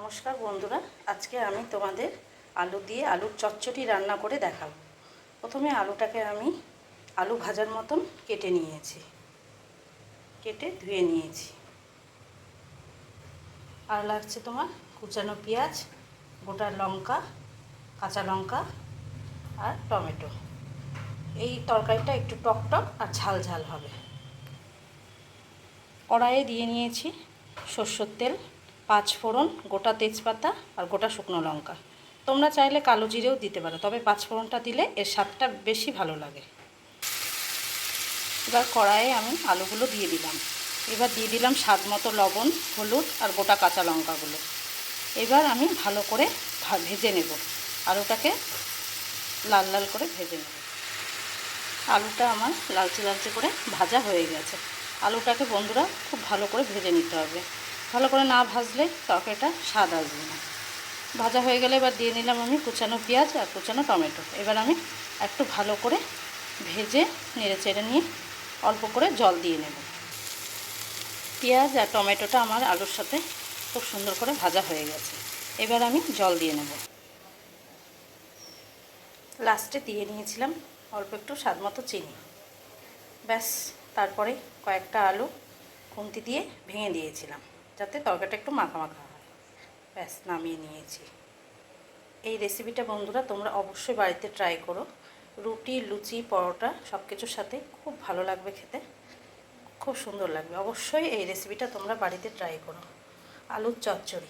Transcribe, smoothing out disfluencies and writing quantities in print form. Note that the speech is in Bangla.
নমস্কার বন্ধুরা, আজকে আমি তোমাদের আলু দিয়ে আলুর চচ্চড়ি রান্না করে দেখাবো। প্রথমে আলুটাকে আমি আলু ভাজার মতন কেটে নিয়েছি, কেটে ধুয়ে নিয়েছি। আর লাগছে তোমার কুচানো পেঁয়াজ, গোটা লঙ্কা, কাঁচা লঙ্কা আর টমেটো। এই তরকারিটা একটু টক টক আর ঝাল ঝাল হবে। কড়াইয়ে দিয়ে নিয়েছি সরষের তেল, 5 ফোড়ন, গোটা তেজপাতা আর গোটা শুকনো লঙ্কা। তোমরা চাইলে কালো জিরেও দিতে পারো, তবে 5 ফোড়নটা দিলে এর স্বাদটা বেশি ভালো লাগে। এবার কড়াইয়ে আমি আলুগুলো দিয়ে দিলাম। এবার দিয়ে দিলাম স্বাদ মতো লবণ, হলুদ আর গোটা কাঁচা লঙ্কাগুলো। এবার আমি ভালো করে ভেজে নেব, আলুটাকে লাল লাল করে ভেজে নেব। আলুটা আমার লালচে লালচে করে ভাজা হয়ে গেছে। আলুটাকে বন্ধুরা খুব ভালো করে ভেজে নিতে হবে, ভালো করে না ভাজলে তরকারিটা স্বাদ আসবে না। ভাজা হয়ে গেলে এবার দিয়ে নিলাম আমি কুচানো পেঁয়াজ আর কুচানো টমেটো। এবার আমি একটু ভালো করে ভেজে নেড়ে চেড়ে নিয়ে অল্প করে জল দিয়ে নেব। পেঁয়াজ আর টমেটোটা আমার আলুর সাথে খুব সুন্দর করে ভাজা হয়ে গেছে। এবার আমি জল দিয়ে নেব। লাস্টে দিয়ে নিয়েছিলাম অল্প একটু স্বাদ মতো চিনি। ব্যাস, তারপরে কয়েকটা আলু খুন্তি দিয়ে ভেঙে দিয়েছিলাম যাতে তরকারিটা একটু মাখা মাখা হয়। ব্যাস, নামিয়ে নিয়েছি। এই রেসিপিটা বন্ধুরা তোমরা অবশ্যই বাড়িতে ট্রাই করো। রুটি, লুচি, পরোটা সব কিছুর সাথে খুব ভালো লাগবে খেতে, খুব সুন্দর লাগবে। অবশ্যই এই রেসিপিটা তোমরা বাড়িতে ট্রাই করো। আলুর চচ্চড়ি।